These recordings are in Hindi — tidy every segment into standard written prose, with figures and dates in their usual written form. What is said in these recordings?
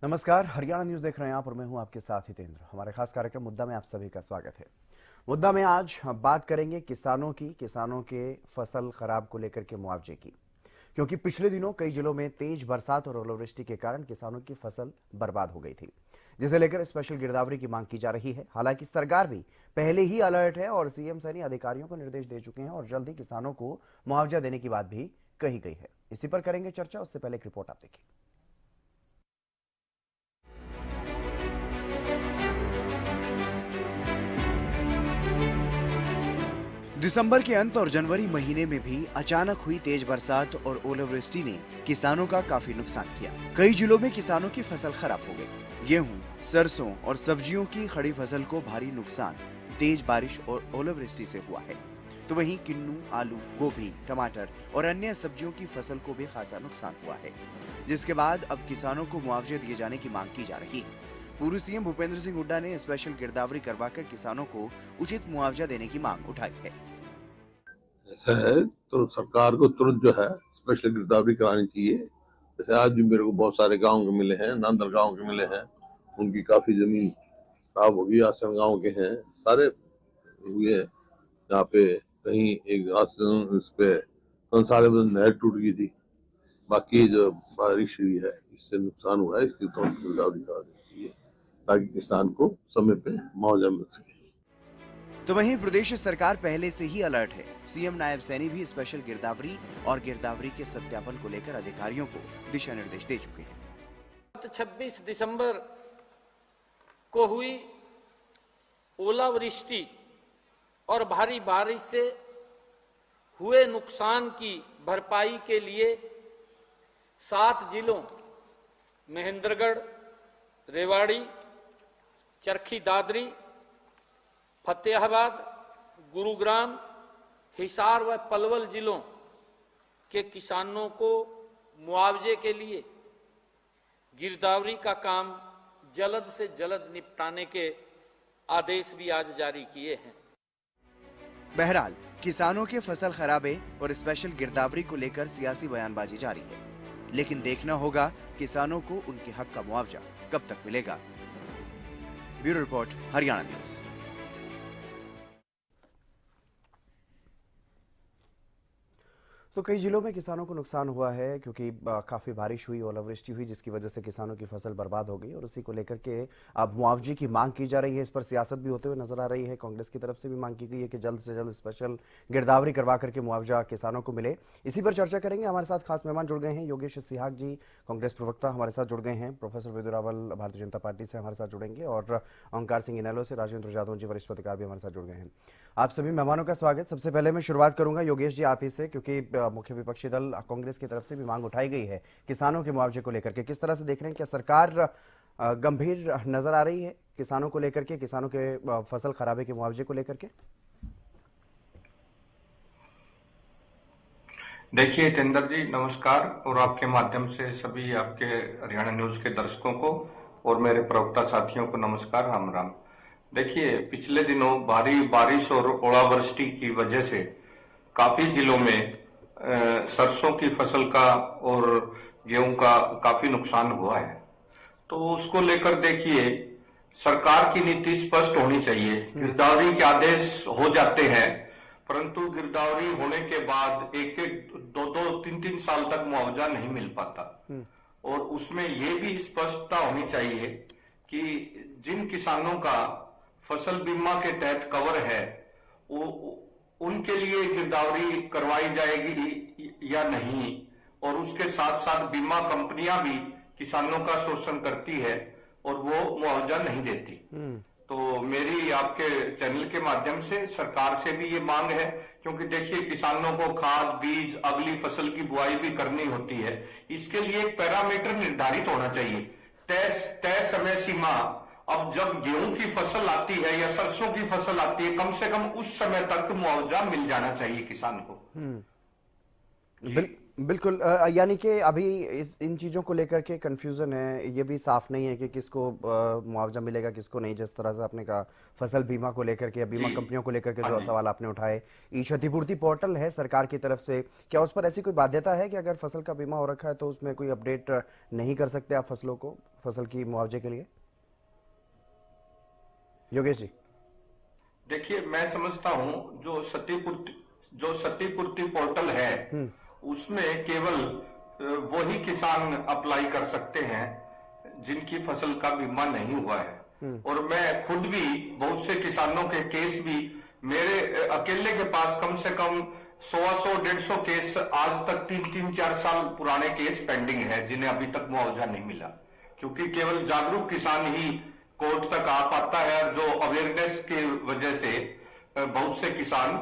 नमस्कार, हरियाणा न्यूज देख रहे हैं आप और मैं हूं आपके साथ हितेंद्र। हमारे खास कार्यक्रम मुद्दा में आप सभी का स्वागत है। मुद्दा में आज बात करेंगे किसानों के फसल खराब को लेकर के मुआवजे की, क्योंकि पिछले दिनों कई जिलों में तेज बरसात और ओलावृष्टि के कारण किसानों की फसल बर्बाद हो गई थी, जिसे लेकर स्पेशल गिरदावरी की मांग की जा रही है। हालांकि सरकार भी पहले ही अलर्ट है और सीएम सैनी अधिकारियों को निर्देश दे चुके हैं और जल्द ही किसानों को मुआवजा देने की बात भी कही गई है। इसी पर करेंगे चर्चा, उससे पहले एक रिपोर्ट आप देखिए। दिसंबर के अंत और जनवरी महीने में भी अचानक हुई तेज बरसात और ओलावृष्टि ने किसानों का काफी नुकसान किया। कई जिलों में किसानों की फसल खराब हो गई। गेहूं, सरसों और सब्जियों की खड़ी फसल को भारी नुकसान तेज बारिश और ओलावृष्टि से हुआ है, तो वहीं किन्नू, आलू, गोभी, टमाटर और अन्य सब्जियों की फसल को भी खासा नुकसान हुआ है, जिसके बाद अब किसानों को मुआवजे दिए जाने की मांग की जा रही है। पूर्व सीएम भूपेंद्र सिंह हुड्डा ने स्पेशल गिरदावरी करवाकर किसानों को उचित मुआवजा देने की मांग उठाई है। ऐसा है तो सरकार को तुरंत जो है स्पेशल गिरदावरी करानी चाहिए। जैसे आज भी मेरे को बहुत सारे गांव के मिले हैं, नांदल गांव के मिले हैं, उनकी काफी जमीन खराब होगी। आसन गांव के हैं, सारे हुए हैं जहाँ पे कहीं एक आसन इस पे सारे नहर टूट गई थी। बाकी जो बारिश हुई है इससे नुकसान हुआ है, इसकी तुरंत गिरदावरी करा देनी चाहिए ताकि किसान को समय पे मुआवजा मिल सके। तो वहीं प्रदेश सरकार पहले से ही अलर्ट है। सीएम नायब सैनी भी स्पेशल गिरदावरी और गिरदावरी के सत्यापन को लेकर अधिकारियों को दिशा निर्देश दे चुके हैं। 26 दिसंबर को हुई ओलावृष्टि और भारी बारिश से हुए नुकसान की भरपाई के लिए 7 जिलों महेंद्रगढ़, रेवाड़ी, चरखी दादरी, फतेहाबाद, गुरुग्राम, हिसार व पलवल जिलों के किसानों को मुआवजे के लिए गिरदावरी का काम जल्द से जल्द निपटाने के आदेश भी आज जारी किए हैं। बहरहाल किसानों के फसल खराबे और स्पेशल गिरदावरी को लेकर सियासी बयानबाजी जारी है, लेकिन देखना होगा किसानों को उनके हक का मुआवजा कब तक मिलेगा। Bureau report, Haryana news. तो कई जिलों में किसानों को नुकसान हुआ है, क्योंकि काफ़ी बारिश हुई, ओलावृष्टि हुई, जिसकी वजह से किसानों की फसल बर्बाद हो गई और उसी को लेकर के अब मुआवजे की मांग की जा रही है। इस पर सियासत भी होते हुए नजर आ रही है। कांग्रेस की तरफ से भी मांग की गई है कि जल्द से जल्द स्पेशल गिरदावरी करवा करके मुआवजा किसानों को मिले। इसी पर चर्चा करेंगे। हमारे साथ खास मेहमान जुड़ गए हैं। योगेश सिहाग जी, कांग्रेस प्रवक्ता, हमारे साथ जुड़ गए हैं। प्रोफेसर विदु रावल भारतीय जनता पार्टी से हमारे साथ जुड़ेंगे और ओंकार सिंह इनेलो से राजेंद्र जादव जी वरिष्ठ पत्रकार भी हमारे साथ जुड़ गए हैं। आप सभी मेहमानों का स्वागत। सबसे पहले मैं शुरुआत करूंगा योगेश जी आप ही से, क्योंकि मुख्य विपक्षी दल कांग्रेस की तरफ से भी मांग उठाई गई है किसानों के मुआवजे को लेकर के। किस तरह से देख रहे हैं, क्या सरकार गंभीर नजर आ रही है किसानों को लेकर के, किसानों के फसल खराबे के मुआवजे को लेकर के? देखिए हितेंद्र जी, नमस्कार, और आपके माध्यम से सभी आपके हरियाणा न्यूज के दर्शकों को और मेरे प्रवक्ता साथियों को नमस्कार, राम राम। देखिए, पिछले दिनों भारी बारिश और ओलावृष्टि की वजह से काफी जिलों में सरसों की फसल का और गेहूं का काफी नुकसान हुआ है। तो उसको लेकर देखिए, सरकार की नीति स्पष्ट होनी चाहिए। गिरदावरी के आदेश हो जाते हैं, परंतु गिरदावरी होने के बाद एक एक दो दो तीन तीन साल तक मुआवजा नहीं मिल पाता। और उसमें यह भी स्पष्टता होनी चाहिए कि जिन किसानों का फसल बीमा के तहत कवर है वो उनके लिए गिरदावरी करवाई जाएगी या नहीं, और उसके साथ साथ बीमा कंपनियां भी किसानों का शोषण करती है और वो मुआवजा नहीं देती। तो मेरी आपके चैनल के माध्यम से सरकार से भी ये मांग है, क्योंकि देखिए किसानों को खाद, बीज, अगली फसल की बुआई भी करनी होती है। इसके लिए एक पैरामीटर निर्धारित होना चाहिए, तय समय सीमा। अब जब गेहूं की फसल आती है या सरसों की फसल आती है, कम से कम उस समय तक मुआवजा मिल जाना चाहिए किसान को। बिल्कुल यानी कि अभी इन चीज़ों को लेकर के कंफ्यूजन है, ये भी साफ नहीं है कि किसको मुआवजा मिलेगा किसको नहीं। जिस तरह से आपने कहा फसल बीमा को लेकर के या बीमा जी। कंपनियों को लेकर के हाँ जो जी। सवाल आपने उठाए, ई क्षतिपूर्ति पोर्टल है सरकार की तरफ से, क्या उस पर ऐसी कोई बाध्यता है कि अगर फसल का बीमा हो रखा है तो उसमें कोई अपडेट नहीं कर सकते आप फसलों को, फसल की मुआवजे के लिए? योगेश जी। देखिए, मैं समझता हूं जो क्षतिपूर्ति पोर्टल है उसमें केवल वही किसान अप्लाई कर सकते हैं जिनकी फसल का बीमा नहीं हुआ है। और मैं खुद भी बहुत से किसानों के केस भी मेरे अकेले के पास कम से कम 100-150 केस आज तक 3-4 साल पुराने केस पेंडिंग है जिन्हें अभी तक मुआवजा नहीं मिला, क्योंकि केवल जागरूक किसान ही कोर्ट तक आ पाता है। और जो अवेयरनेस की वजह से बहुत से किसान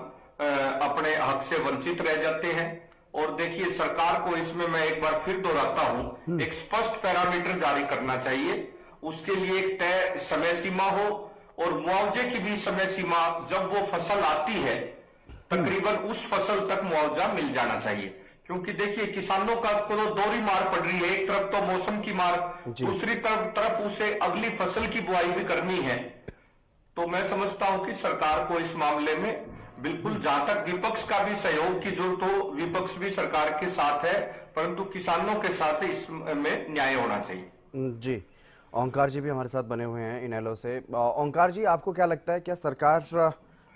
अपने हक से वंचित रह जाते हैं। और देखिए, सरकार को इसमें मैं एक बार फिर दोहराता हूं, एक स्पष्ट पैरामीटर जारी करना चाहिए, उसके लिए एक तय समय सीमा हो और मुआवजे की भी समय सीमा, जब वो फसल आती है तकरीबन उस फसल तक मुआवजा मिल जाना चाहिए। क्योंकि देखिए, किसानों का को दोहरी मार पड़ रही है, एक तरफ तो मौसम की मार, दूसरी तरफ उसे अगली फसल की बुआई भी करनी है। तो मैं समझता हूं कि सरकार को इस मामले में बिल्कुल, जहां तक विपक्ष का भी सहयोग की जरूरत हो, विपक्ष भी सरकार के साथ है, परंतु किसानों के साथ इसमें न्याय होना चाहिए। जी, ओंकार जी भी हमारे साथ बने हुए हैं इनेलो से। ओंकार जी, आपको क्या लगता है, क्या सरकार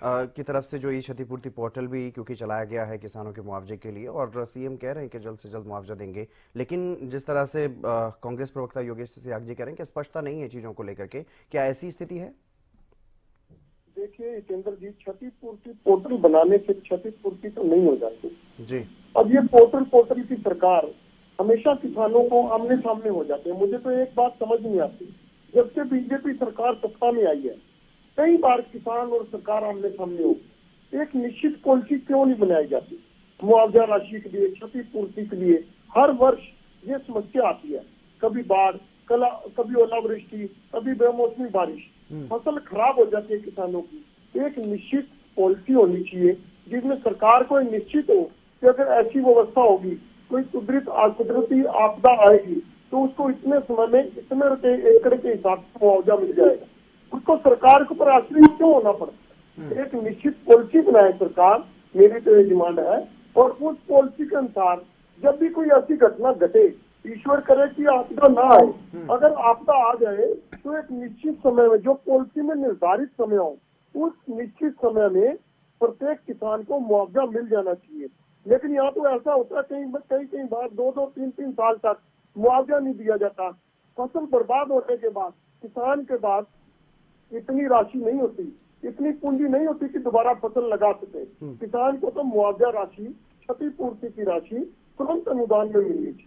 की तरफ से जो ये क्षतिपूर्ति पोर्टल भी क्योंकि चलाया गया है किसानों के मुआवजे के लिए, और सीएम कह रहे हैं कि जल्द से जल्द मुआवजा देंगे, लेकिन जिस तरह से कांग्रेस प्रवक्ता योगेश सियाग जी कह रहे हैं कि स्पष्टता नहीं है चीजों को लेकर के, क्या ऐसी स्थिति है? देखिए जितेंद्र जी, क्षतिपूर्ति पोर्टल बनाने से क्षतिपूर्ति तो नहीं हो जाती जी। अब ये पोर्टल की सरकार हमेशा किसानों को आमने सामने हो जाते हैं। मुझे तो एक बात समझ नहीं आती, जब से बीजेपी सरकार सत्ता में आई है कई बार किसान और सरकार आमने सामने हो, एक निश्चित पॉलिसी क्यों नहीं बनाई जाती मुआवजा राशि के लिए, क्षतिपूर्ति के लिए? हर वर्ष ये समस्या आती है, कभी बाढ़, कभी ओलावृष्टि, कभी बेमौसमी बारिश, फसल खराब हो जाती है किसानों की। एक निश्चित पॉलिसी होनी चाहिए जिसमें सरकार को निश्चित हो कि अगर ऐसी व्यवस्था होगी, कोई कुदरती आपदा आएगी तो उसको इतने समय में इतने रुपए एकड़ के हिसाब से मुआवजा मिल जाएगा। उसको सरकार के ऊपर आश्रित क्यों होना पड़ता है? एक निश्चित पॉलिसी बनाए सरकार, मेरी तो ये डिमांड है। और उस पॉलिसी के अनुसार जब भी कोई ऐसी घटना घटे, ईश्वर करे कि आपदा ना आए, अगर आपदा आ जाए तो एक निश्चित समय में, जो पॉलिसी में निर्धारित समय हो, उस निश्चित समय में प्रत्येक किसान को मुआवजा मिल जाना चाहिए। लेकिन यहाँ तो ऐसा होता है कई बार 2-2, 3-3 साल तक मुआवजा नहीं दिया जाता। फसल बर्बाद होने के बाद किसान के पास इतनी राशि नहीं होती, इतनी पूंजी नहीं होती कि दोबारा फसल लगा सके। किसान को तो मुआवजा राशि, क्षतिपूर्ति की राशि तुरंत अनुदान में मिलनी चाहिए।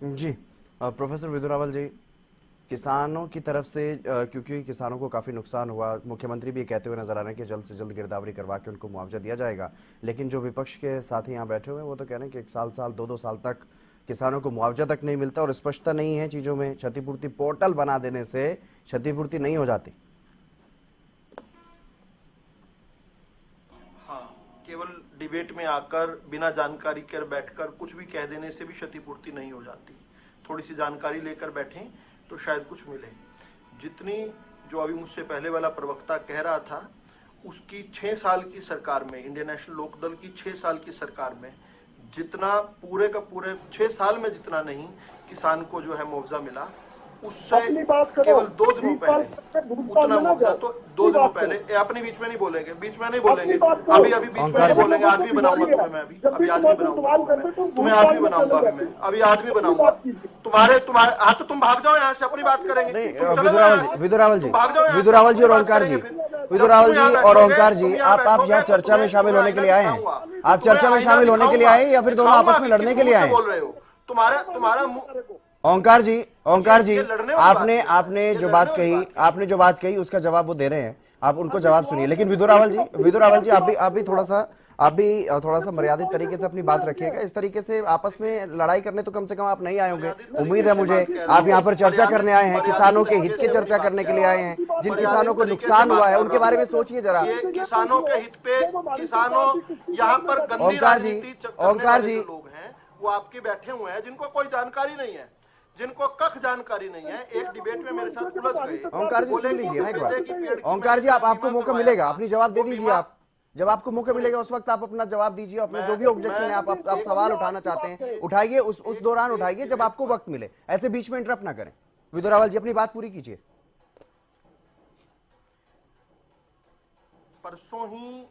जी, प्रोफेसर विदुरावल जी, किसानों की तरफ से क्योंकि किसानों को काफ़ी नुकसान हुआ, मुख्यमंत्री भी कहते हुए नजर आ रहे हैं कि जल्द से जल्द गिरदावरी करवा के उनको मुआवजा दिया जाएगा, लेकिन जो विपक्ष के साथी यहाँ बैठे हुए हैं वो तो कह रहे हैं कि 1 साल 2-2 साल तक किसानों को मुआवजा तक नहीं मिलता और स्पष्टता नहीं है चीज़ों में। क्षतिपूर्ति पोर्टल बना देने से क्षतिपूर्ति नहीं हो जाती। केवल डिबेट में आकर बिना जानकारी कर बैठकर कुछ भी कह देने से भी क्षतिपूर्ति नहीं हो जाती। थोड़ी सी जानकारी लेकर बैठें तो शायद कुछ मिले। जितनी जो अभी मुझसे पहले वाला प्रवक्ता कह रहा था, उसकी 6 साल की सरकार में, इंडियन नेशनल लोकदल की 6 साल की सरकार में जितना पूरे का पूरे 6 साल में जितना नहीं किसान को जो है मुआवजा मिला, उससे केवल 2 दिनों पहले उतना मुआवजा, तो 2 दिनों पहले। अपने बीच में नहीं बोलेंगे, बीच में नहीं बोलेंगे, अभी बीच में नहीं बोलेंगे। आदमी बनाऊंगा तुम्हें मैं, अभी आदमी बनाऊंगा तुम्हें आदमी बनाऊंगा अभी मैं, अभी आदमी बनाऊंगा तुम्हारे। हाँ तो तुम भाग जाओ यहाँ से, अपनी बात करेंगे। विदुरावल जी और ओंकार जी, विदुरावल जी और ओंकार जी, आप यहाँ चर्चा में शामिल होने के लिए आए हैं? आप चर्चा में शामिल होने के लिए आए या फिर दोनों आपस में लड़ने के लिए आए? बोल रहे हो तुम्हारा ओंकार जी, आपने जो बात कही उसका जवाब वो दे रहे हैं, आप उनको जवाब सुनिए। लेकिन विदुरावल जी आप भी थोड़ा सा मर्यादित तरीके से अपनी बात रखिएगा। इस तरीके से आपस में लड़ाई करने तो कम से कम आप नहीं आए होंगे, उम्मीद है मुझे। आप यहाँ पर चर्चा करने आए हैं, किसानों के हित की चर्चा करने के लिए आए हैं। जिन किसानों को नुकसान हुआ है उनके बारे में सोचिए जरा। किसानों के हित पे, किसानों यहाँ पर गंदी राजनीति करने वाले जो लोग हैं वो आपके बैठे हुए हैं जिनको कोई जानकारी नहीं है, जिनको कख जानकारी नहीं है, एक डिबेट में मेरे साथ उलझ गए। ओंकार जी बोले सुन कि लीजिए ना एक सफेदे की पेड़ बार। की ओंकार जी मैंने आपको बीमा मौका करवाया मिलेगा, था। अपनी जवाब दे वो दीजिए। बीमा- आप जब आपको मौका मिलेगा उस वक्त आप अपना जवाब दीजिए। अपना जो भी ऑब्जेक्शन है आप सवाल उठाना चाहते हैं उठाइए, उस दौरान उठाइए जब आपको वक्त मिले, ऐसे बीच में इंटरप्ट ना करें। विदुर रावल जी अपनी बात पूरी कीजिए। परसों ही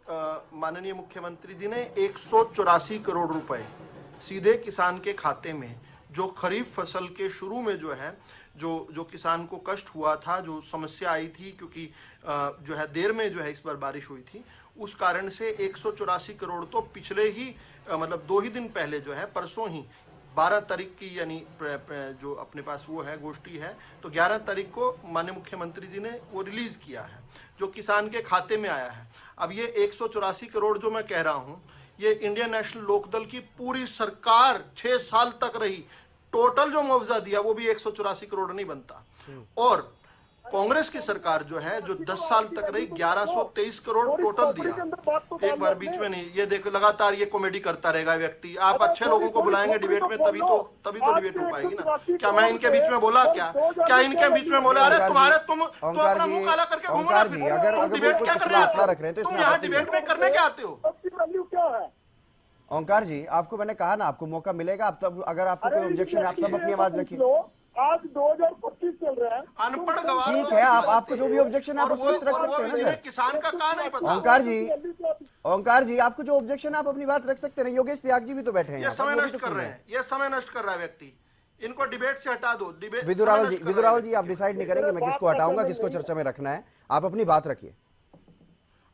माननीय मुख्यमंत्री जी ने 184 करोड़ रुपए सीधे किसान के खाते में, जो खरीफ फसल के शुरू में जो है जो किसान को कष्ट हुआ था, जो समस्या आई थी क्योंकि जो है देर में जो है इस बार बारिश हुई थी, उस कारण से 184 करोड़ तो पिछले ही मतलब 2 ही दिन पहले जो है परसों ही 12 तारीख की, यानी जो अपने पास वो है गोष्ठी है, तो 11 तारीख को माननीय मुख्यमंत्री जी ने वो रिलीज किया है, जो किसान के खाते में आया है। अब ये 184 करोड़ जो मैं कह रहा हूँ, ये इंडियन नेशनल लोकदल की पूरी सरकार 6 साल तक रही, टोटल जो मुआवजा दिया वो भी 184 करोड़ नहीं बनता। और कांग्रेस की सरकार जो है, जो 10 साल तक रही, 1123 करोड़ टोटल दिया। एक बार बीच में नहीं, ये देखो लगातार ये कॉमेडी करता रहेगा व्यक्ति। आप अच्छे लोगों को बुलाएंगे डिबेट में, तभी तो डिबेट हो पाएगी ना। क्या मैं इनके बीच में बोला? क्या इनके बीच में बोला? अरे तुम्हारे तुम अपना मुंह काला करके घूमो ना, तुम डिबेट क्या करने आते हो? तुम यहाँ डिबेट में करने क्या आते हो? क्या है? ओंकार जी आपको मैंने कहा ना आपको मौका मिलेगा, आप तब अगर आपको कोई ऑब्जेक्शन है आप तब अपनी आवाज रखिए। आज 2025 चल रहा है, अनपढ़ गवार ठीक है, आपको जो भी ऑब्जेक्शन है आप उस वक्त रख सकते हैं ना सर। किसान का कहा नहीं पता। ओंकार जी आपको जो ऑब्जेक्शन है आप अपनी बात रख सकते हैं। योगेश त्याग जी भी तो बैठे हैं ये यहाँ पर, समय वो भी नष्ट तो कर सुन रहे हैं, ये समय नष्ट कर रहा है व्यक्ति। इनको डिबेट से हटा दो। डिबेट विदुर रावल जी आप डिसाइड नहीं करेंगे मैं किसको हटाऊंगा, किसको चर्चा में रखना है। आप अपनी बात रखिए।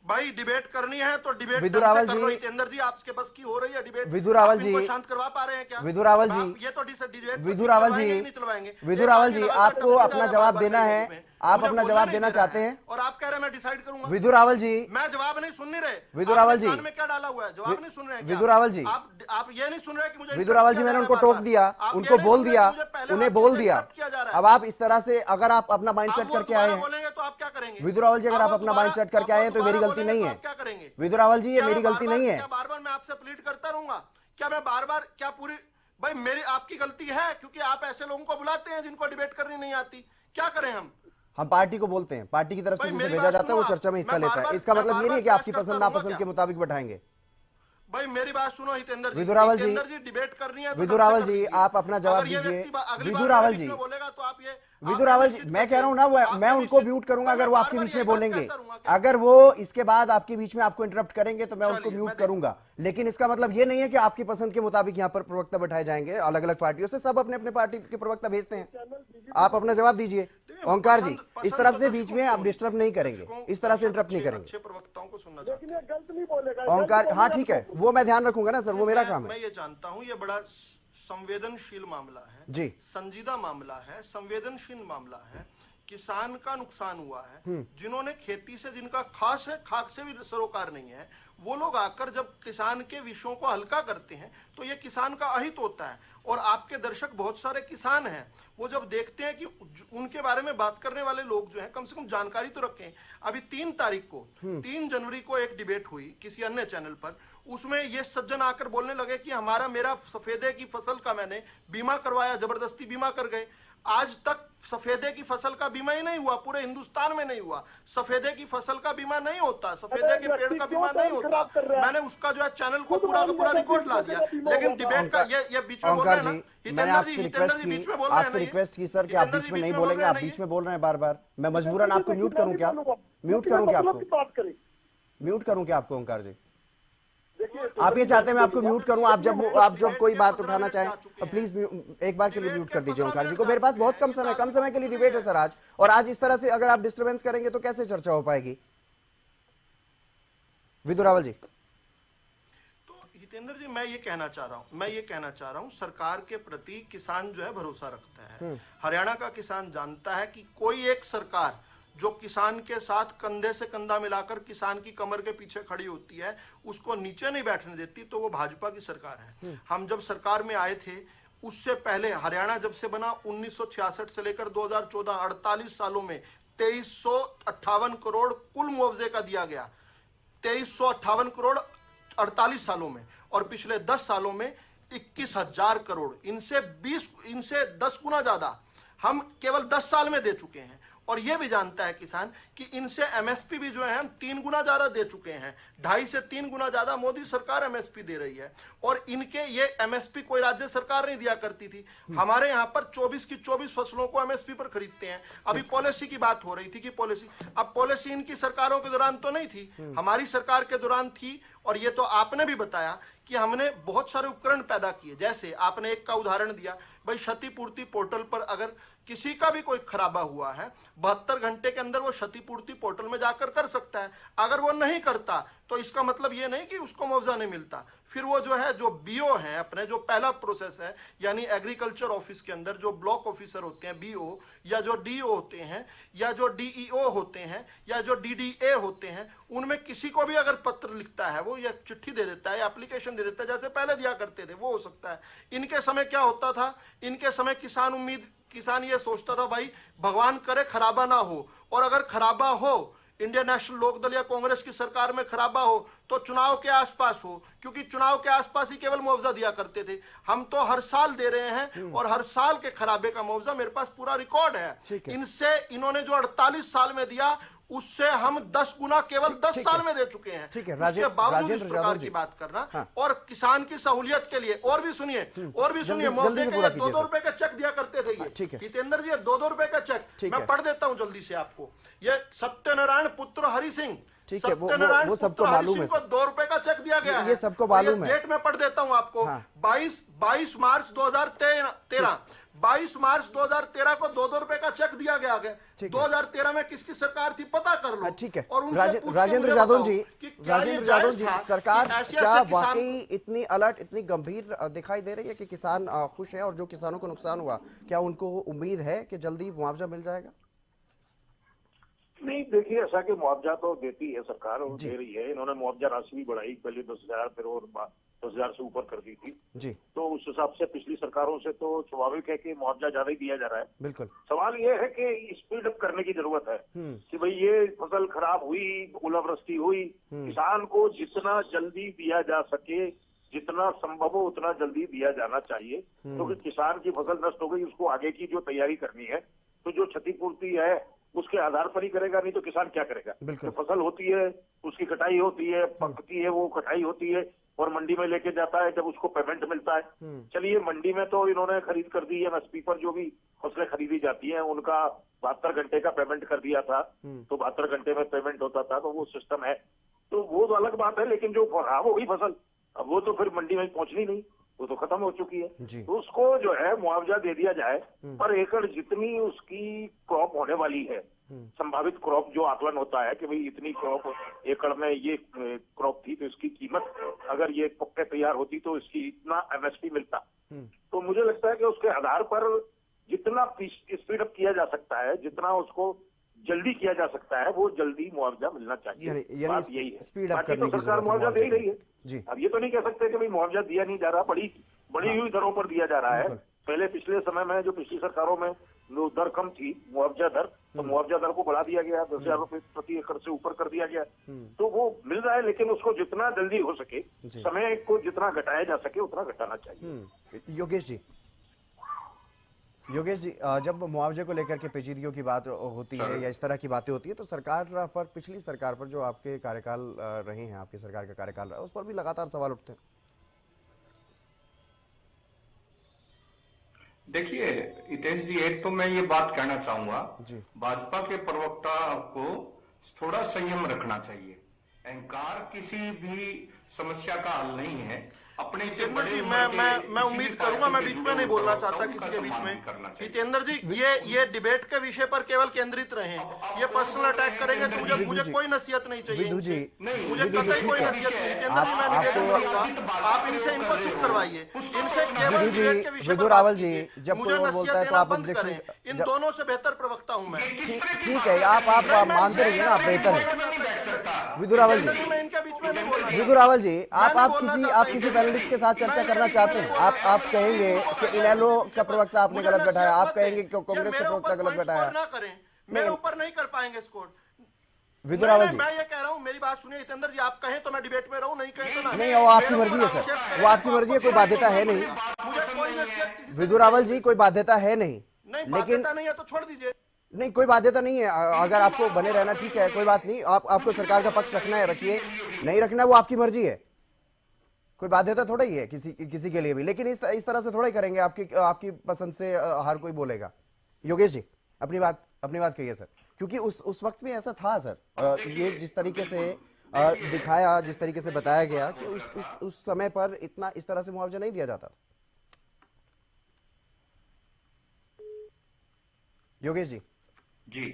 भाई डिबेट करनी है तो डिबेट विदुर रावल कर लो। जी, जितेंद्र जी आपके बस की हो रही है डिबेट? विदुर रावल आप इनको जी, शांत करवा पा रहे हैं क्या? विदुर रावल जी, ये तो डिबेट विदुर रावल जी, नहीं चलवाएंगे। विदुर रावल जी आपको अपना जवाब देना है, आप अपना जवाब देना चाहते हैं और आप कह रहे हैं मैं डिसाइड करूंगा। विदुर रावल जी, मैं जवाब नहीं सुन नहीं रहे। विदुर रावल जी, में क्या डाला हुआ है? जवाब नहीं सुन रहे हैं क्या? विदुर रावल जी, आप ये नहीं सुन रहे कि मुझे विदुर रावल जी मैंने उनको टोक दिया, उनको बोल दिया, उन्हें बोल दिया। अब आप इस तरह से अगर आप अपना माइंड सेट करके आए हैं, बोलेंगे तो आप क्या करेंगे? विदुर रावल जी अगर आप अपना माइंड सेट करके आए हैं तो मेरी गलती नहीं है। क्या करेंगे? विदुर रावल जी ये मेरी गलती नहीं है। बार बार मैं आपसे प्लीड करता रहूंगा? क्या मैं बार बार क्या पूरी भाई मेरी आपकी गलती है? क्योंकि आप ऐसे लोगों को बुलाते हैं जिनको डिबेट करनी नहीं आती। क्या करें हम पार्टी को बोलते हैं, पार्टी की तरफ से जिसे भेजा जाता है वो चर्चा में हिस्सा लेता है। इसका मतलब ये नहीं है कि आपकी पसंद नापसंद के मुताबिक बैठाएंगे। भाई मेरी बात सुनो हितेंद्र जी, विदुर रावल जी, डिबेट करनी है तो विदुर रावल जी आप अपना जवाब दीजिए। विदुर रावल जी, बोलेगा तो आप ये विदुर रावल जी मैं कह रहा हूं ना, मैं उनको म्यूट करूंगा अगर वो आपके बीच में बोलेंगे। अगर वो इसके बाद आपके बीच में आपको इंटरप्ट करेंगे तो मैं उनको म्यूट करूंगा। लेकिन इसका मतलब ये नहीं है कि आपकी पसंद के मुताबिक यहाँ पर प्रवक्ता बैठाए जाएंगे। अलग अलग पार्टियों से सब अपने अपने पार्टी के प्रवक्ता भेजते हैं। आप अपना जवाब दीजिए। ओंकार जी इस तरफ से बीच में आप डिस्टर्ब नहीं करेंगे, इस तरह से इंटरप्ट नहीं करेंगे। अच्छे प्रवक्ताओं को सुनना लेकिन ये गलत नहीं बोलेगा। ओंकार हाँ ठीक है, वो मैं ध्यान रखूंगा ना सर, वो मेरा काम है। मैं ये जानता हूं ये बड़ा संवेदनशील मामला है जी, संजीदा मामला है, संवेदनशील मामला है। किसान का नुकसान हुआ है, जिन्होंने खेती से जिनका खास है, खाक से भी सरोकार नहीं है, वो लोग आकर जब किसान के विषयों को हल्का करते हैं तो ये किसान का अहित होता है। और आपके दर्शक बहुत सारे किसान हैं, वो जब देखते हैं कि उनके बारे में बात करने वाले लोग जो हैं कम से कम जानकारी तो रखें। अभी 3 जनवरी को एक डिबेट हुई किसी अन्य चैनल पर, उसमें ये सज्जन आकर बोलने लगे कि मेरा सफेदे की फसल का मैंने बीमा करवाया, जबरदस्ती बीमा कर गए। आज तक सफेदे की फसल का बीमा ही नहीं हुआ, पूरे हिंदुस्तान में नहीं हुआ। सफेदे की फसल का बीमा नहीं होता, सफेदे के पेड़ का बीमा नहीं होता। मैंने उसका जो है चैनल को पूरा का पूरा रिकॉर्ड ला दिया। लेकिन डिबेट का ये बीच में बोल रहे हैं ना, मैंने आपसे रिक्वेस्ट की सर कि आप बीच में नहीं बोलेंगे। आप बीच में बोल रहे हैं बार बार। मैं मजबूरन आपको म्यूट करूं क्या? म्यूट करूं क्या आपको? म्यूट करूं क्या आपको ओंकार जी? आप ये चाहते हैं मैं आपको म्यूट करूं? आप जब कोई बात उठाना चाहें प्लीज एक बार के लिए म्यूट कर दीजिए ओंकार जी को। मेरे पास बहुत कम समय के लिए डिबेट है सर आज, और आज इस तरह से अगर आप डिस्टर्बेंस करेंगे तो कैसे चर्चा हो पाएगी? विदुर रावल जी। तो हितेंद्र जी मैं ये कहना चाह रहा हूं सरकार के प्रति किसान जो है भरोसा रखता है। हरियाणा का किसान जानता है कि कोई एक सरकार जो किसान के साथ कंधे से कंधा मिलाकर किसान की कमर के पीछे खड़ी होती है, उसको नीचे नहीं बैठने देती, तो वो भाजपा की सरकार है। हम जब सरकार में आए थे उससे पहले हरियाणा जब से बना 1966 से लेकर 2014 48 सालों में 2358 करोड़ कुल मुआवजे का दिया गया। 2358 करोड़ 48 सालों में, और पिछले 10 सालों में 21,000 करोड़, इनसे 10 गुना ज्यादा हम केवल 10 साल में दे चुके हैं। और यह भी जानता है किसान कि इनसे एमएसपी भी जो है हम 3 गुना ज्यादा दे चुके हैं, 2.5 से 3 गुना ज्यादा मोदी सरकार एमएसपी दे रही है। और इनके ये एमएसपी कोई राज्य सरकार नहीं दिया करती थी। हमारे यहाँ पर 24 की 24 फसलों को एमएसपी पर खरीदते हैं। अभी पॉलिसी की बात हो रही थी कि पॉलिसी, अब पॉलिसी इनकी सरकारों के दौरान तो नहीं थी, हमारी सरकार के दौरान थी। और ये तो आपने भी बताया कि हमने बहुत सारे उपकरण पैदा किए। जैसे आपने एक का उदाहरण दिया, भाई क्षतिपूर्ति पोर्टल पर अगर किसी का भी कोई खराबा हुआ है 72 घंटे के अंदर वो क्षतिपूर्ति पोर्टल में जाकर कर सकता है। अगर वो नहीं करता तो इसका मतलब ये नहीं कि उसको मुआवजा नहीं मिलता। फिर वो जो है, जो बीओ है, अपने जो पहला प्रोसेस है, यानी एग्रीकल्चर ऑफिस के अंदर जो ब्लॉक ऑफिसर होते हैं बीओ, या जो डीओ होते हैं, या जो डीईओ होते हैं, या जो डीडीए होते हैं, उनमें किसी को भी अगर पत्र लिखता है, वो या चिट्ठी दे देता है या एप्लीकेशन दे देता है, जैसे पहले दिया करते थे, वो हो सकता है। इनके समय क्या होता था, इनके समय किसान ये सोचता था भाई भगवान करे खराबा ना हो, और अगर खराबा हो, इंडियन नेशनल लोकदल या कांग्रेस की सरकार में खराबा हो तो चुनाव के आसपास हो, क्योंकि चुनाव के आसपास ही केवल मुआवजा दिया करते थे। हम तो हर साल दे रहे हैं और हर साल के खराबे का मुआवजा मेरे पास पूरा रिकॉर्ड है। इनसे इन्होंने जो 48 साल में दिया उससे हम 10 गुना केवल 10 साल में दे चुके हैं। ठीक है, उसके बावजूद इस प्रकार की बात करना। हाँ। और किसान की सहूलियत के लिए और भी सुनिए मुआवजे के 2-2 रुपए का चेक दिया करते थे ये। जितेंद्र जी, 2-2 रुपए का चेक मैं पढ़ देता हूं जल्दी से आपको। ये सत्यनारायण पुत्र हरि सिंह, सत्यनारायण वो सबको मालूम है, 2 रुपए का चेक दिया गया, ये सबको मालूम है। डेट में पढ़ देता हूं आपको। 22 मार्च 2013 22 मार्च 2013 को 2-2 रुपए का चेक दिया गया है। 2013 में किसकी सरकार थी पता कर लो। ठीक है, और राजेंद्र यादव जी, सरकार क्या वाकई इतनी अलर्ट, इतनी गंभीर दिखाई दे रही है कि किसान खुश है, और जो किसानों को नुकसान हुआ क्या उनको उम्मीद है कि जल्दी मुआवजा मिल जाएगा? नहीं, देखिए, ऐसा कि मुआवजा तो देती है सरकार और दे रही है। इन्होंने मुआवजा राशि भी बढ़ाई, पहले 10,000 फिर और 10,000 से ऊपर कर दी थी जी। तो उस हिसाब से पिछली सरकारों से तो स्वाभाविक है कि मुआवजा ज्यादा ही दिया जा रहा है। बिल्कुल। सवाल ये है कि स्पीड अप करने की जरूरत है कि भाई ये फसल खराब हुई, ओलावृष्टि हुई, किसान को जितना जल्दी दिया जा सके, जितना संभव हो उतना जल्दी दिया जाना चाहिए। क्योंकि किसान की फसल नष्ट हो गई, उसको आगे की जो तैयारी करनी है तो जो क्षतिपूर्ति है उसके आधार पर ही करेगा, नहीं तो किसान क्या करेगा। तो फसल होती है, उसकी कटाई होती है, पकती है, वो कटाई होती है और मंडी में लेके जाता है, जब उसको पेमेंट मिलता है। चलिए, मंडी में तो इन्होंने खरीद कर दी है, एमएसपी पर जो भी फसलें खरीदी जाती हैं उनका 72 घंटे का पेमेंट कर दिया था, तो 72 घंटे में पेमेंट होता था, तो वो सिस्टम है, तो वो तो अलग बात है। लेकिन जो खराब हो गई फसल, अब वो तो फिर मंडी में पहुंचनी नहीं, वो तो खत्म हो चुकी है। तो उसको जो है मुआवजा दे दिया जाए, पर एकड़ जितनी उसकी क्रॉप होने वाली है, संभावित क्रॉप जो आकलन होता है कि भाई इतनी क्रॉप एकड़ में ये क्रॉप थी, तो इसकी कीमत अगर ये पक्के तैयार होती तो इसकी इतना एमएसपी मिलता। तो मुझे लगता है कि उसके आधार पर जितना स्पीड अप किया जा सकता है, जितना उसको जल्दी किया जा सकता है, वो जल्दी मुआवजा मिलना चाहिए। बात यही है। स्पीड अप करने की सरकार मुआवजा दे ही रही है। अब ये तो नहीं कह सकते कि भाई मुआवजा दिया नहीं जा रहा, बड़ी हुई दरों पर दिया जा रहा है। पहले पिछले समय में जो पिछली सरकारों में दर कम थी, मुआवजा दर, तो मुआवजा दर को बढ़ा दिया गया, 10,000 रुपए प्रति एकड़ से ऊपर कर दिया गया। तो वो मिल रहा है, लेकिन उसको जितना जल्दी हो सके, समय को जितना घटाया जा सके उतना घटाना चाहिए। योगेश जी, जब मुआवजे को लेकर के पेचीदगियों की बात होती है या इस तरह की बातें होती है, तो सरकार पर, पिछली सरकार पर जो आपके कार्यकाल रहे हैं, आपकी सरकार का कार्यकाल रहा है, उस पर भी लगातार सवाल उठते हैं। देखिए हितेश जी, एक तो मैं ये बात कहना चाहूंगा, भाजपा के प्रवक्ता को थोड़ा संयम रखना चाहिए। अहंकार किसी भी समस्या का हल नहीं है। अपने से बड़े मैं उम्मीद करूंगा, मैं बीच में नहीं बोलना चाहता किसी के बीच में। जितेंद्र जी, ये डिबेट के विषय पर केवल केंद्रित रहें। ये पर्सनल अटैक करेंगे तो मुझे कोई नसीहत नहीं चाहिए, मुझे कतई कोई नसीहत नहीं। जितेंद्र जी, मैं निवेदन करूंगा, आप इनको चुप करवाइए, इनसे केवल डिबेट के विषय पर रावल जी, जब कोई बोलता है तो आप बंद करें। इन दोनों से बेहतर प्रवक्ता हूं मैं। ठीक है, आप मानते रहिए, आप बेहतर है। विदुर रावल जी, मैं इनके बीच में नहीं बोलना। विदुर रावल जी, आप किसी पैनलिस्ट के साथ चर्चा करना चाहते हैं? आप कहेंगे कि इनेलो का प्रवक्ता आपने गलत बैठाया, आप कहेंगे कि कांग्रेस का प्रवक्ता गलत बैठाया। मेरे ऊपर नहीं कर पाएंगे स्कोर। विदुर रावल जी, मैं ये कह रहा हूं, मेरी बात सुनिए हितेंद्र जी, आप कहें तो मैं डिबेट में रहूं, नहीं कहें तो ना। नहीं, वो आपकी मर्जी है सर, वो आपकी मर्जी है, कोई बाध्यता है नहीं। मुझे कोई नसीहत किसी से विदुर रावल जी, कोई बाध्यता है नहीं, नहीं, लेकिन बाध्यता नहीं है तो छोड़ दीजिए। नहीं, कोई बाध्यता नहीं है। अगर आपको बने रहना ठीक है, कोई बात नहीं। आपको सरकार का पक्ष रखना है रखिए, नहीं रखना है वो आपकी मर्जी है, कोई बाध्यता थोड़ा ही है किसी के लिए भी। लेकिन इस तरह से थोड़ा ही करेंगे, आपकी पसंद से हर कोई बोलेगा। योगेश जी, अपनी बात कहिए सर, क्योंकि उस वक्त में ऐसा था सर, ये जिस तरीके से दिखाया, जिस तरीके से बताया गया कि उस समय पर इतना इस तरह से मुआवजा नहीं दिया जाता। योगेश जी जी,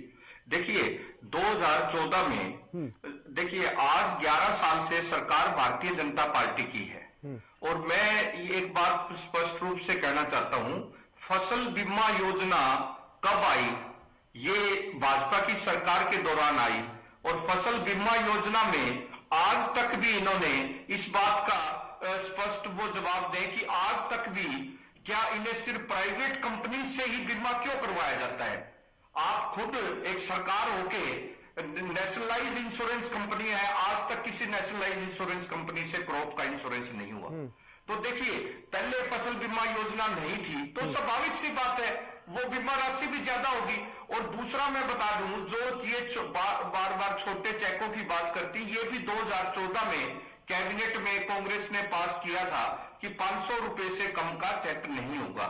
देखिए 2014 में, देखिए आज 11 साल से सरकार भारतीय जनता पार्टी की है, और मैं एक बात स्पष्ट रूप से कहना चाहता हूं, फसल बीमा योजना कब आई? ये भाजपा की सरकार के दौरान आई, और फसल बीमा योजना में आज तक भी इन्होंने इस बात का स्पष्ट वो जवाब दें कि आज तक भी क्या इन्हें सिर्फ प्राइवेट कंपनी से ही बीमा क्यों करवाया जाता है? आप खुद एक सरकार होके नेशनलाइज इंश्योरेंस कंपनी है, आज तक किसी नेशनलाइज इंश्योरेंस कंपनी से क्रॉप का इंश्योरेंस नहीं हुआ। तो देखिए, पहले फसल बीमा योजना नहीं थी, तो स्वाभाविक सी बात है वो बीमा राशि भी ज्यादा होगी। और दूसरा मैं बता दूं, जो ये बार बार छोटे चेकों की बात करती, ये भी 2014 में कैबिनेट में कांग्रेस ने पास किया था कि 500 रुपए से कम का चेक नहीं होगा,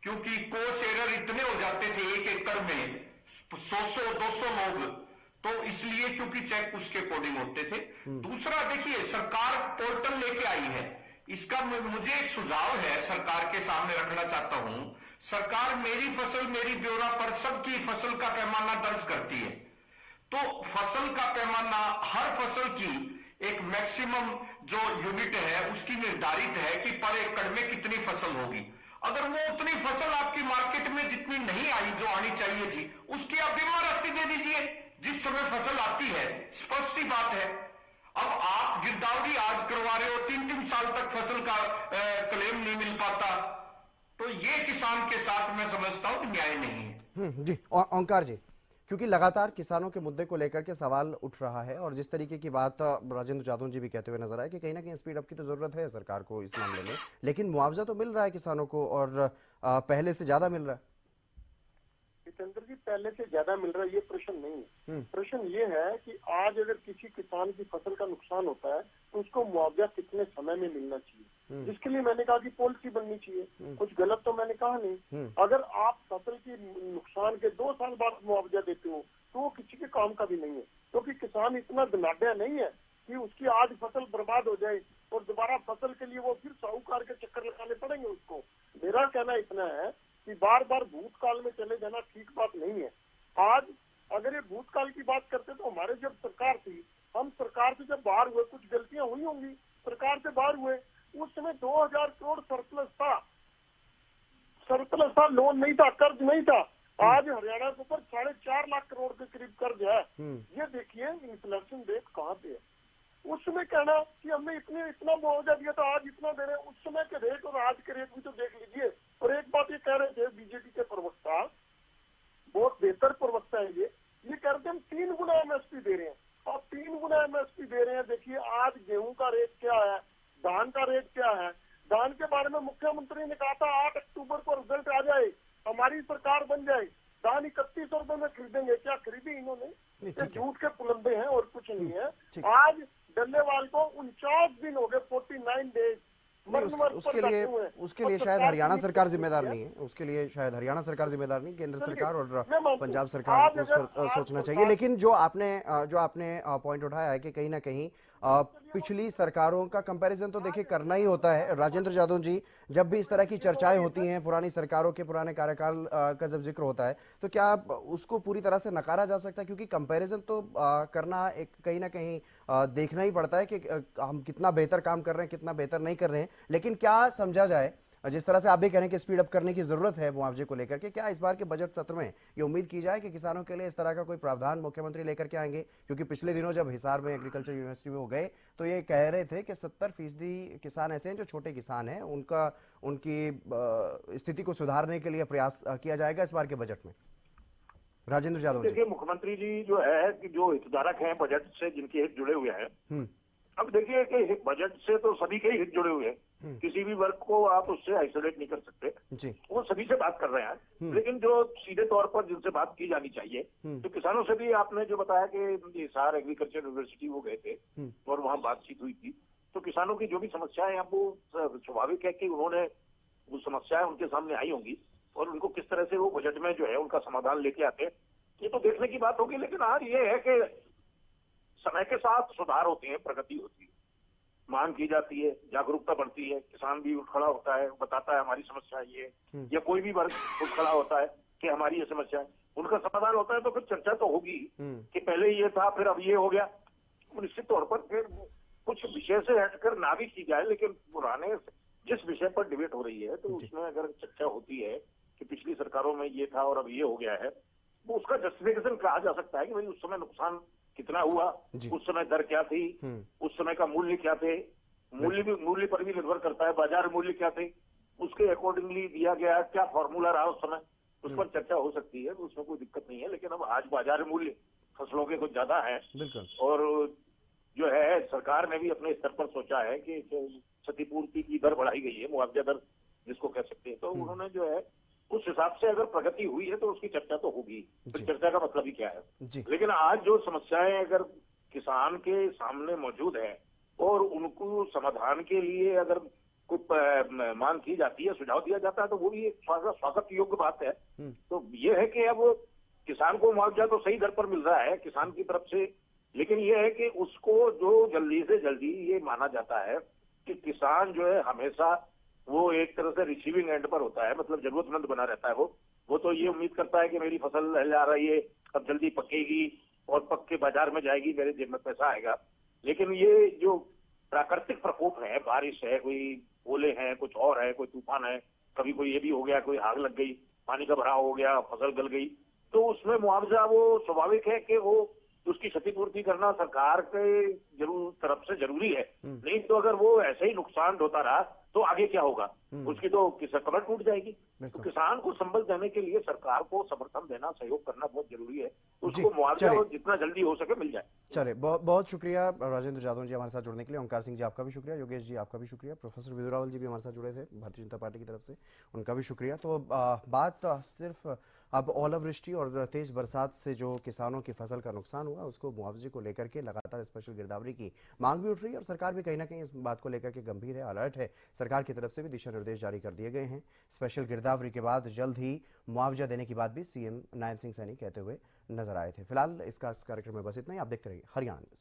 क्योंकि कोस एरर इतने हो जाते थे एक एकड़ में 100-200 लोग, तो इसलिए क्योंकि चेक उसके अकॉर्डिंग होते थे। दूसरा देखिए, सरकार पोर्टल लेके आई है, इसका मुझे एक सुझाव है सरकार के सामने रखना चाहता हूं। सरकार मेरी फसल मेरी ब्यौरा पर सबकी फसल का पैमाना दर्ज करती है, तो फसल का पैमाना हर फसल की एक मैक्सिमम जो यूनिट है उसकी निर्धारित है कि पर एकड़ में कितनी फसल होगी। अगर वो उतनी फसल आपकी मार्केट में जितनी नहीं आई जो आनी चाहिए थी, उसकी आप बीमा राशि दे दीजिए जिस समय फसल आती है, स्पष्ट सी बात है। अब आप गिरदावरी आज करवा रहे हो, 3-3 साल तक फसल का क्लेम नहीं मिल पाता, तो ये किसान के साथ मैं समझता हूं कि न्याय नहीं है। जी ओंकार जी, क्योंकि लगातार किसानों के मुद्दे को लेकर के सवाल उठ रहा है, और जिस तरीके की बात राजेंद्र जादव जी भी कहते हुए नजर आए कि कहीं ना कहीं स्पीड अप की तो जरूरत है सरकार को इस मामले में, लेकिन मुआवजा तो मिल रहा है किसानों को, और पहले से ज्यादा मिल रहा है। जितेंद्र जी, पहले से ज्यादा मिल रहा है ये प्रश्न नहीं है। प्रश्न ये है कि आज अगर किसी किसान की फसल का नुकसान होता है तो उसको मुआवजा कितने समय में मिलना चाहिए, जिसके लिए मैंने कहा कि पॉलिसी बननी चाहिए। कुछ गलत तो मैंने कहा नहीं। अगर आप फसल की नुकसान के 2 साल बाद मुआवजा देते हो तो वो किसी के काम का भी नहीं है, क्योंकि किसान इतना धनाढ़ नहीं है कि उसकी आज फसल बर्बाद हो जाए और दोबारा फसल के लिए वो फिर साहूकार के चक्कर लगाने पड़ेंगे उसको। मेरा कहना इतना है कि बार बार भूतकाल में चले जाना ठीक बात नहीं है। आज अगर ये भूतकाल की बात करते तो हमारे जब सरकार थी, हम सरकार से जब बाहर हुए, कुछ गलतियां हुई होंगी, सरकार से बाहर हुए, उस समय 2000 करोड़ सरप्लस था, लोन नहीं था, कर्ज नहीं था। आज हरियाणा के ऊपर 4.5 लाख करोड़ के करीब कर्ज है। ये देखिए इन्फ्लेशन रेट कहाँ पे है। उस समय कहना कि हमने इतना मुआवजा दिया था, आज इतना दे रहे हैं, उस समय के रेट और आज के रेट भी तो देख लीजिए। और एक बात ये कह रहे थे बीजेपी के प्रवक्ता, बहुत बेहतर प्रवक्ता है ये कह रहे थे हम 3 गुना एमएसपी दे रहे हैं, और 3 गुना एमएसपी दे रहे हैं। देखिए आज गेहूं का रेट क्या है, धान का रेट क्या है। धान के बारे में मुख्यमंत्री ने कहा था 8 अक्टूबर को रिजल्ट आ जाए, हमारी सरकार बन जाए, धान 3100 रुपए में खरीदेंगे। क्या खरीदी इन्होंने? ये झूठ के पुलंदे हैं और कुछ नहीं है। आज डल्लेवाल को 49 दिन हो गए, 49 डेज। उसके लिए शायद हरियाणा सरकार जिम्मेदार नहीं है, उसके लिए शायद हरियाणा सरकार जिम्मेदार नहीं, केंद्र सरकार और पंजाब सरकार उस पर सोचना चाहिए। लेकिन जो आपने पॉइंट उठाया है कि कहीं ना कहीं पिछली सरकारों का कंपैरिजन तो देखिए करना ही होता है। राजेंद्र जादव जी, जब भी इस तरह की चर्चाएं होती हैं, पुरानी सरकारों के पुराने कार्यकाल का जब जिक्र होता है, तो क्या उसको पूरी तरह से नकारा जा सकता है? क्योंकि कंपैरिजन तो करना एक कहीं ना कहीं देखना ही पड़ता है कि हम कितना बेहतर काम कर रहे हैं, कितना बेहतर नहीं कर रहे हैं। लेकिन क्या समझा जाए, जिस तरह से आप भी कह रहे हैं कि स्पीड अप करने की जरूरत है मुआवजे को लेकर के, क्या इस बार के बजट सत्र में ये उम्मीद की जाए कि किसानों के लिए इस तरह का कोई प्रावधान मुख्यमंत्री लेकर के आएंगे? क्योंकि पिछले दिनों जब हिसार में एग्रीकल्चर यूनिवर्सिटी में वो गए तो ये कह रहे थे कि 70% किसान ऐसे हैं जो छोटे किसान हैं, उनकी स्थिति को सुधारने के लिए प्रयास किया जाएगा इस बार के बजट में। राजेंद्र यादव जी। देखिए, मुख्यमंत्री जी जो है कि जो हितधारक हैं बजट से, जिनके हित जुड़े हुए हैं, अब देखिए कि बजट से तो सभी के हित जुड़े हुए हैं, किसी भी वर्ग को आप उससे आइसोलेट नहीं कर सकते जी। वो सभी से बात कर रहे हैं। लेकिन जो सीधे तौर पर जिनसे बात की जानी चाहिए, तो किसानों से भी आपने जो बताया कि हिसार एग्रीकल्चर यूनिवर्सिटी वो गए थे और वहां बातचीत हुई थी, तो किसानों की जो भी समस्याएं अब वो स्वाभाविक है कि उन्होंने वो समस्याएं उनके सामने आई होंगी और उनको किस तरह से वो बजट में जो है उनका समाधान लेके आते हैं, ये तो देखने की बात होगी। लेकिन आज ये है कि समय के साथ सुधार होते हैं, प्रगति होती है, मांग की जाती है, जागरूकता बढ़ती है, किसान भी उठ खड़ा होता है, बताता है हमारी समस्या ये है, या कोई भी वर्ग उठ खड़ा होता है कि हमारी ये समस्या है, उनका समाधान होता है, तो फिर चर्चा तो होगी कि पहले ये था फिर अब ये हो गया। निश्चित तौर पर फिर कुछ विषय से हटकर ना भी की जाए, लेकिन पुराने जिस विषय पर डिबेट हो रही है तो उसमें अगर चर्चा होती है कि पिछली सरकारों में ये था और अब ये हो गया है, तो उसका जस्टिफिकेशन कहा जा सकता है कि भाई उस समय नुकसान कितना हुआ, उस समय दर क्या थी, उस समय का मूल्य क्या थे, मूल्य पर भी निर्भर करता है, बाजार मूल्य क्या थे, उसके अकॉर्डिंगली दिया गया क्या फॉर्मूला रहा उस समय, उस पर चर्चा हो सकती है, तो उसमें कोई दिक्कत नहीं है। लेकिन अब आज बाजार मूल्य फसलों के कुछ ज्यादा है और जो है सरकार ने भी अपने स्तर पर सोचा है कि क्षतिपूर्ति की दर बढ़ाई गई है, मुआवजा दर जिसको कह सकते हैं, तो उन्होंने जो है उस हिसाब से अगर प्रगति हुई है तो उसकी चर्चा तो होगी, तो चर्चा का मतलब ही क्या है। लेकिन आज जो समस्याएं अगर किसान के सामने मौजूद है और उनको समाधान के लिए अगर कोई मांग की जाती है, सुझाव दिया जाता है, तो वो भी एक स्वागत योग्य बात है। तो ये है कि अब किसान को मुआवजा तो सही दर पर मिल रहा है किसान की तरफ से, लेकिन ये है कि उसको जो जल्दी से जल्दी ये माना जाता है कि किसान जो है हमेशा वो एक तरह से रिसीविंग एंड पर होता है, मतलब जरूरतमंद बना रहता है। वो तो ये उम्मीद करता है कि मेरी फसल लहलहा रही है, अब जल्दी पकेगी और पक के बाजार में जाएगी, मेरे जेब में पैसा आएगा। लेकिन ये जो प्राकृतिक प्रकोप है, बारिश है, कोई ओले हैं, कुछ और है, कोई तूफान है, कभी कोई ये भी हो गया, कोई आग लग गई, पानी का भराव हो गया, फसल गल गई, तो उसमें मुआवजा वो स्वाभाविक है कि वो उसकी क्षतिपूर्ति करना सरकार के तरफ से जरूरी है। नहीं तो अगर वो ऐसे ही नुकसान होता रहा तो आगे क्या होगा, उसकी तो कमर टूट जाएगी। तो किसान को संबल देने के लिए सरकार को समर्थन देना, सहयोग करना बहुत जरूरी है, उसको मुआवजा जितना जल्दी हो सके मिल जाए। चलिए, बहुत शुक्रिया राजेंद्र यादव जी हमारे साथ जुड़ने के लिए। ओंकार सिंह जी आपका भी शुक्रिया, योगेश जी आपका भी शुक्रिया, प्रोफेसर विदुरावल जी भी हमारे साथ जुड़े थे भारतीय जनता पार्टी की तरफ से, उनका भी शुक्रिया। तो बात सिर्फ अब ओलावृष्टि और तेज बरसात से जो किसानों की फसल का नुकसान हुआ उसको मुआवजे को लेकर के लगातार स्पेशल गिरदावरी की मांग भी उठ रही है और सरकार भी कहीं ना कहीं इस बात को लेकर के गंभीर है, अलर्ट है। सरकार की तरफ से भी दिशा निर्देश जारी कर दिए गए हैं। स्पेशल गिरदावरी के बाद जल्द ही मुआवजा देने की बात भी सीएम नायब सिंह सैनी कहते हुए नजर आए थे। फिलहाल इस कार्यक्रम में बस इतना ही। आप देखते रहिए हरियाणा न्यूज।